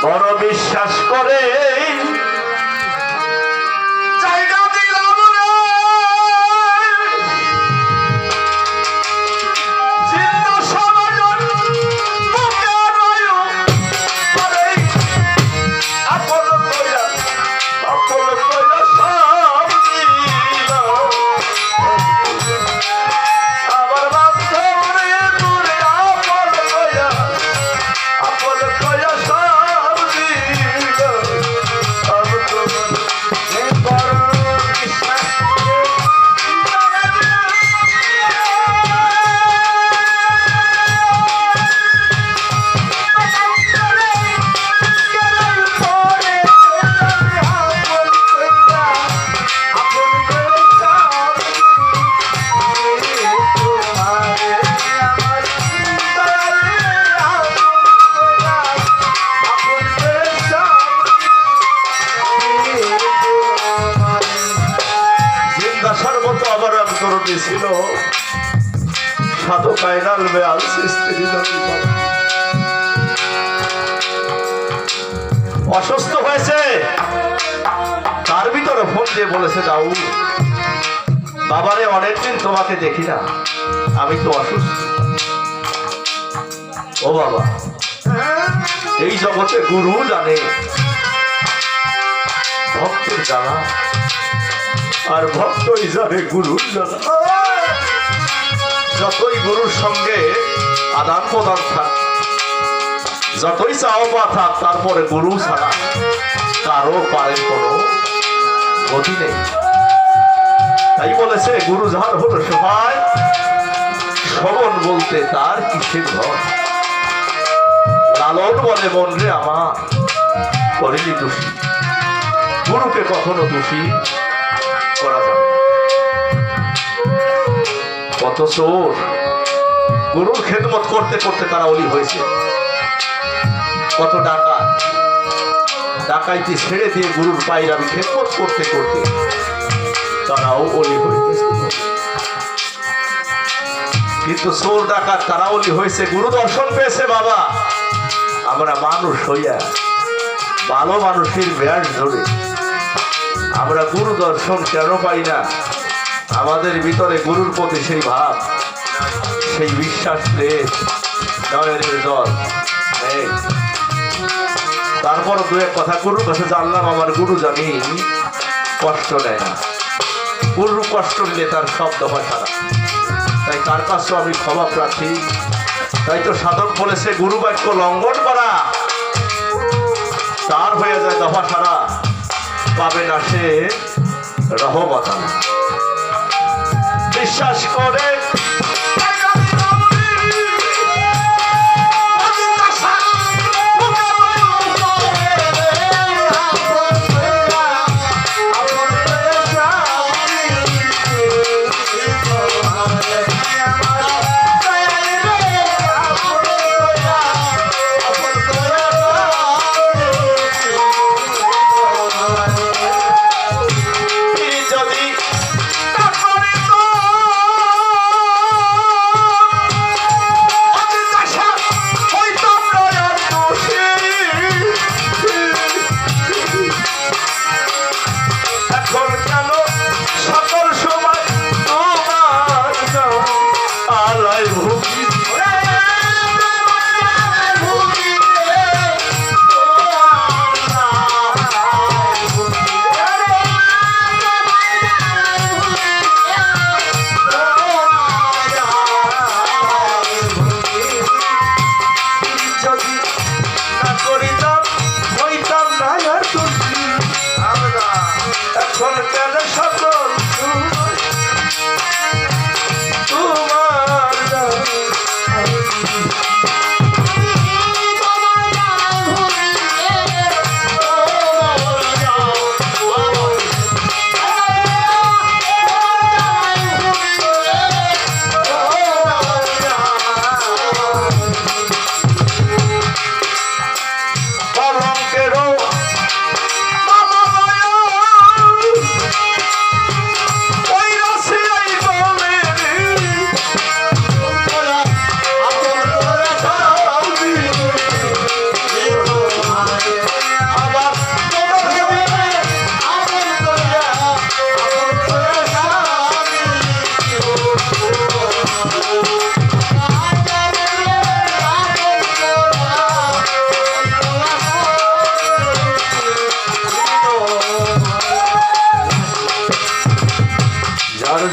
বড় বিশ্বাস করে জায়গা দিলাম রে জিন্দা সমাজন বুকে রয়ো করে আপন কইরা সব দিলা আমার বান্ধবরে দূরে আপন কইরা সব দিলা আমি তো বড় বিশ্বাস ছিল সাধু কায়নাল বেয়াল স্ত্রী অসুস্থ হয়েছে তার ভিতরে ফোন দিয়ে বলেছে যাও বাবারে অনেকদিন তোমাকে দেখি না আমি তো অসুস্থ ও বাবা এই জগতে গুরু জানে ভক্তের জানা আর ভক্তই জানে গুরুর জানা যতই গুরুর সঙ্গে আদান প্রদান থাক যতই চাওয়া থাক তারপরে গুরু ছাড়া কারো পারে কোনো গতি নেই তাই বলেছে গুরু যার হলো সবাই শ্রবণ বলতে তার কিসের ঘর লালন বলে মন রে আমার করিনি দোষী গুরুকে কখনো দোষী করা যাবে কত চোর গুরুর খেদমত করতে করতে তারা অলি হয়েছে কত ডাকাইতি ছেড়ে দিয়ে গুরুর পায়রামি খেদমত করতে করতে তারাও অলি হয়েছে কিন্তু চোর ডাকাত তারা অলি হয়েছে গুরু দর্শন পেয়েছে বাবা আমরা মানুষ হইয়া ভালো মানুষের ব্যাস ধরে আমরা গুরু দর্শন কেন পাই না আমাদের ভিতরে গুরুর প্রতি সেই ভাব সেই বিশ্বাস নয়নের জল তারপর দু এক কথা গুরুর কাছে জানলাম আমার গুরু জানি কষ্ট নেয় না গুরু কষ্ট নিলে তার সব দফা ছাড়া তাই তার কাছে আমি ক্ষমা প্রার্থী তাই তো সাধক বলেছে গুরু বাক্য লঙ্ঘন করা তার হয়ে যায় দফা ছাড়া পাবে না সে রহমত বিশ্বাস করে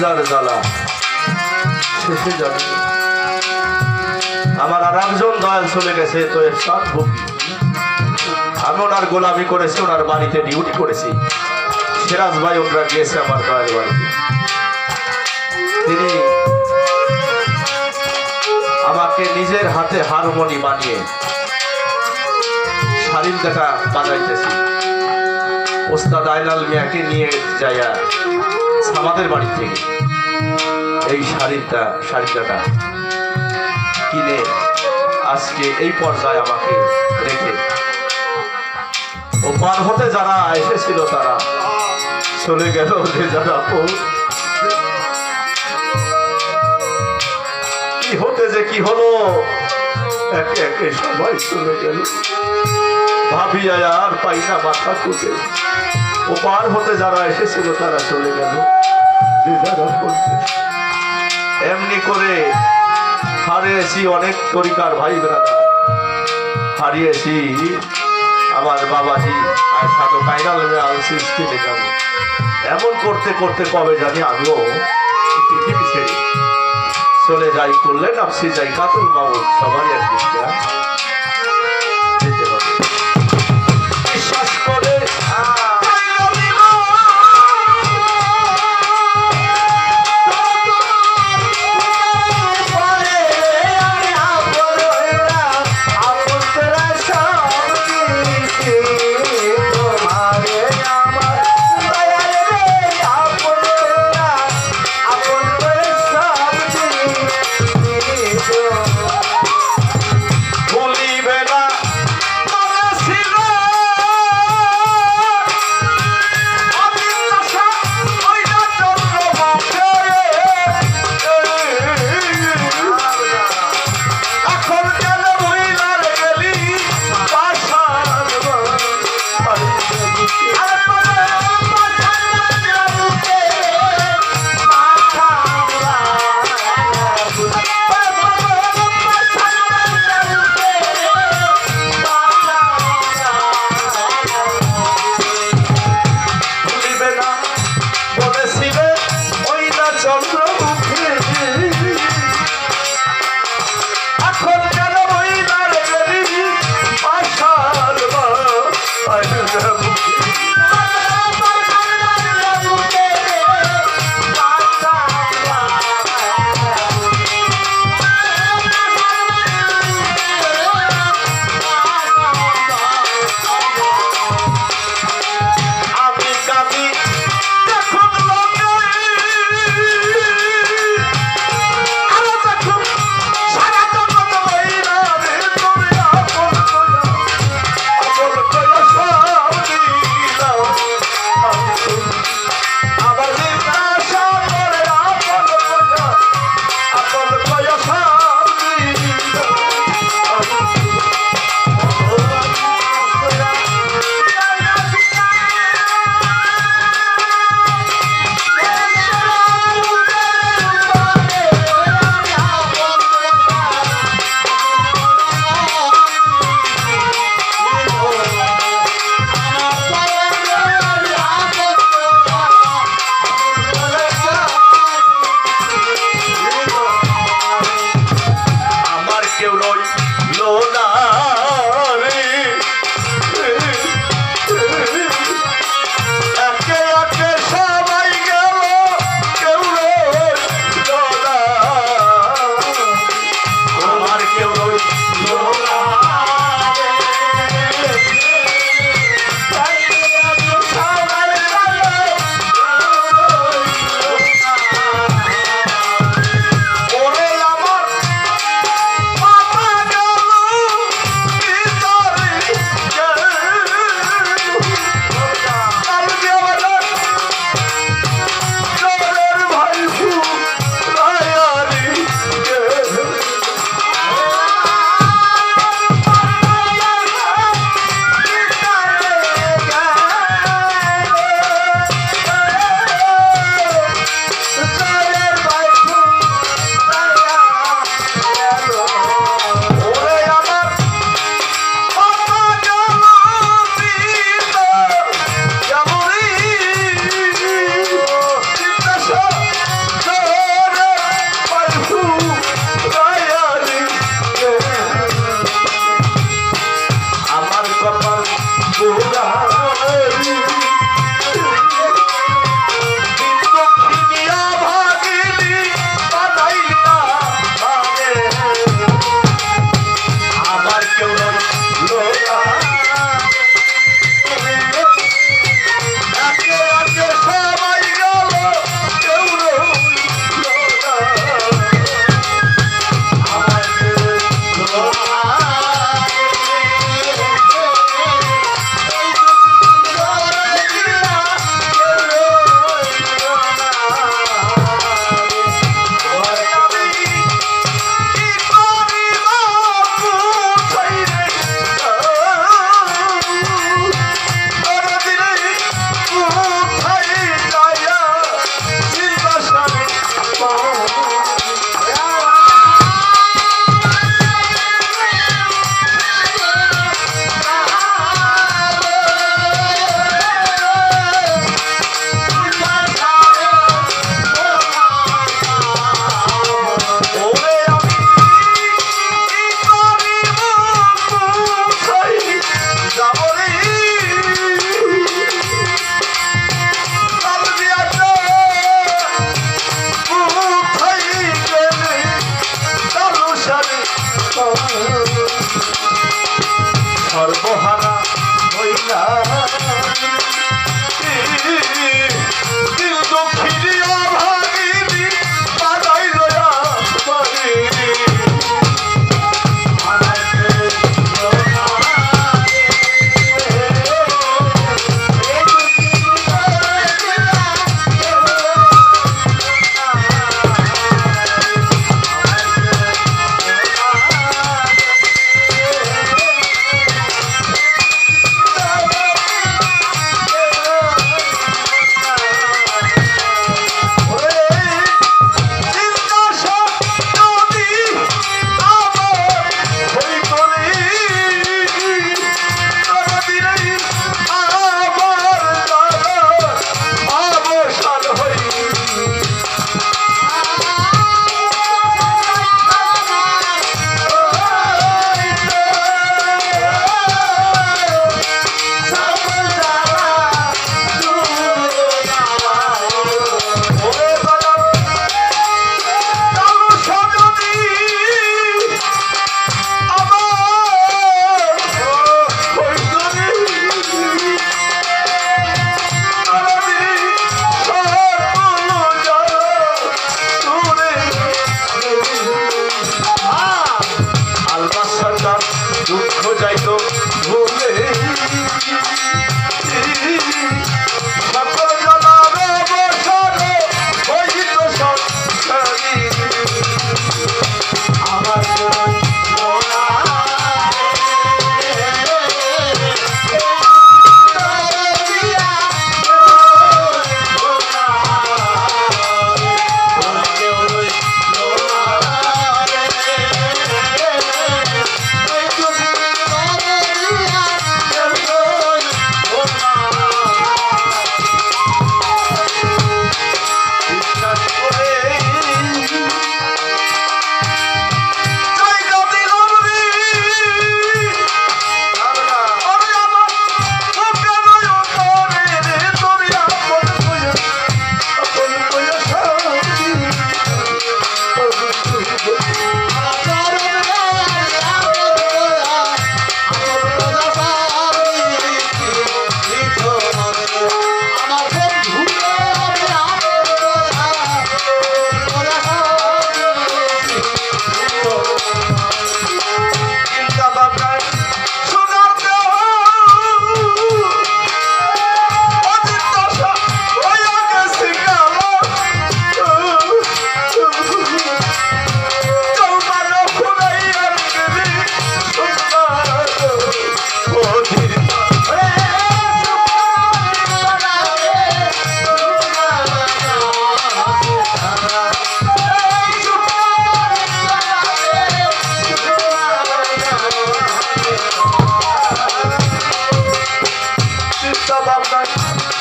যার জ্বালা শেষে যাবে। আমার আর একজন দয়াল চলে গেছে তো এরশাদ ভক্তি। আমি ওনার গোলামি করেছি, ওনার বাড়িতে ডিউটি করেছি। সিরাজ ভাই ওনারা গিয়েছে আমার দয়াল বাড়িতে। তিনি আমাকে নিজের হাতে হারমোনি বানিয়ে শারিন্দাটা বাজাইতেছি। ওস্তাদ আইনাল মিয়াকে নিয়ে যাইয়া আমাদের বাড়ি থেকে এই শাড়িটা কিনে আজকে এই পর্যায়ে আমাকে রেখে ও পার হতে যারা এসেছিল তারা চলে গেল। যে যারা কি হতে যে কি হলো, একে একে সবাই চলে গেল। ভাবি আর পাই না মাথা কুটে। ও পার হতে যারা এসেছিল তারা চলে গেল। এমনি করে হারিয়েছি অনেক তরিকার ভাই ব্রাদার, হারিয়েছি আমার বাবাজি আর সাধক আইনাল মিয়া আল সিস্তিতে গেল। এমন করতে করতে কবে জানি আমিও পৃথিবী ছেড়ে চলে যাই। করলে নাফসি যাই কাতুল মাউত, সবারই এক দিকটা যেতে হবে। বিশ্বাস করে বলিবে না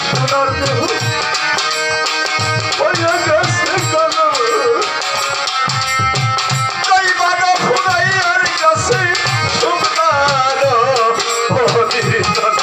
সোনার দেহ হইয়া গেছে কালো তাই বাবা ফুরাইয়ার কাছে সোনার হরিদন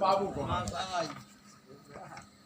Babu,